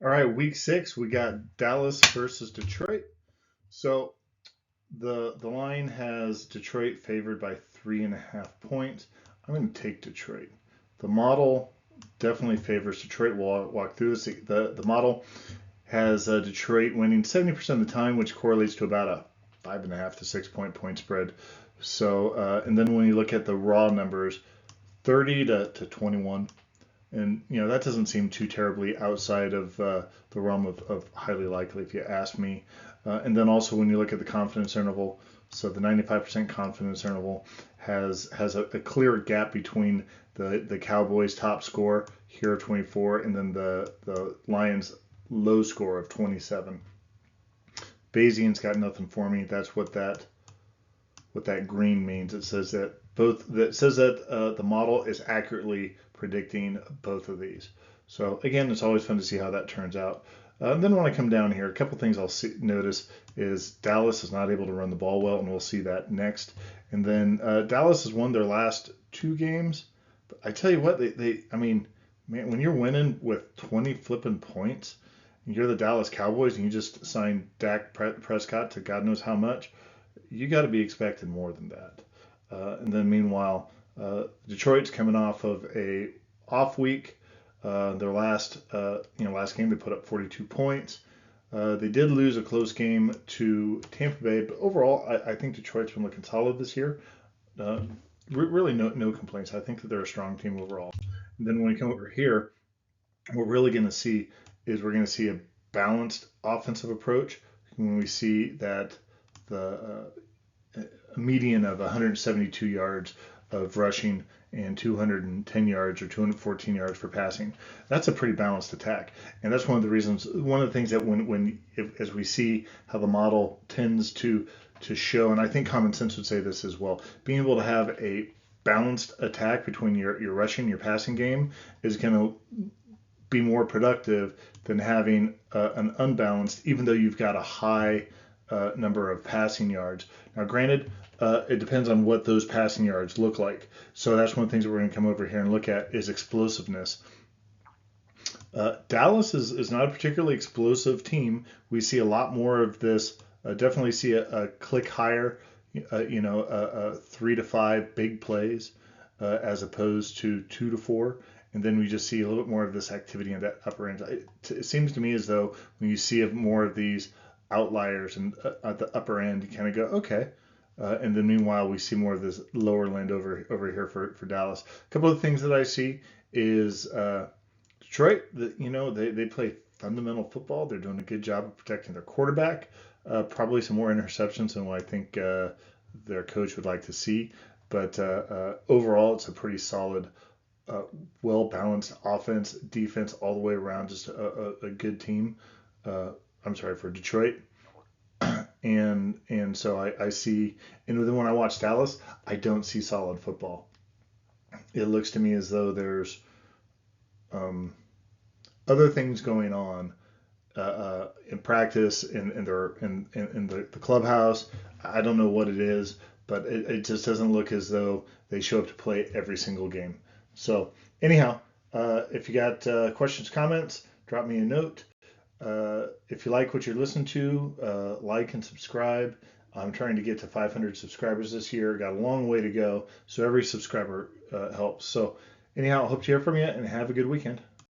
All right, week 6, we got Dallas versus Detroit. So the line has Detroit favored by 3.5 points. I'm going to take Detroit. The model definitely favors Detroit. We'll walk through this. The model has Detroit winning 70% of the time, which correlates to about a 5.5 to 6 point spread. So, and then when you look at the raw numbers, 30 to 21. And that doesn't seem too terribly outside of the realm of highly likely, if you ask me. And then also when you look at the confidence interval, so the 95% confidence interval has a clear gap between the Cowboys' top score here of 24 and then the Lions' low score of 27. Bayesian's got nothing for me. That's what that green means. It says that the model is accurately predicting both of these. So again, it's always fun to see how that turns out. Then when I come down here, a couple things notice is Dallas is not able to run the ball well, and we'll see that next. And then Dallas has won their last 2 games. But I tell you what, I mean, man, when you're winning with 20 flipping points, and you're the Dallas Cowboys, and you just signed Dak Prescott to God knows how much, you got to be expecting more than that. And then meanwhile, Detroit's coming off of a off week. Their last game they put up 42 points. They did lose a close game to Tampa Bay, but overall, I think Detroit's been looking solid this year. Uh, really, no complaints. I think that they're a strong team overall. And then when we come over here, what we're really going to see is we're going to see a balanced offensive approach when we see that a median of 172 yards of rushing and 210 yards or 214 yards for passing. That's a pretty balanced attack, and that's one of the things that as we see how the model tends to show, and I think common sense would say this as well, being able to have a balanced attack between your rushing, your passing game is going to be more productive than having an unbalanced, even though you've got a high number of passing yards. Now, granted, it depends on what those passing yards look like. So that's one of the things that we're going to come over here and look at is explosiveness. Dallas is not a particularly explosive team. We see a lot more of this. Definitely see a click higher, 3 to 5 big plays as opposed to 2 to 4. And then we just see a little bit more of this activity in that upper end. It seems to me as though when you see more of these outliers and at the upper end, you kind of go, okay. And then meanwhile, we see more of this lower end over here for Dallas. A couple of things that I see is Detroit. They play fundamental football. They're doing a good job of protecting their quarterback. Probably some more interceptions than what I think their coach would like to see. But overall, it's a pretty solid, well balanced offense, defense all the way around. Just a good team. I'm sorry for Detroit. And so I see, and then when I watch Dallas, I don't see solid football. It looks to me as though there's um, other things going on in practice in the clubhouse. I don't know what it is, but it just doesn't look as though they show up to play every single game. So anyhow, if you got questions, comments, drop me a note. If you like what you're listening to, like and subscribe. I'm trying to get to 500 subscribers this year. Got a long way to go, so every subscriber helps. So anyhow, I hope to hear from you and have a good weekend.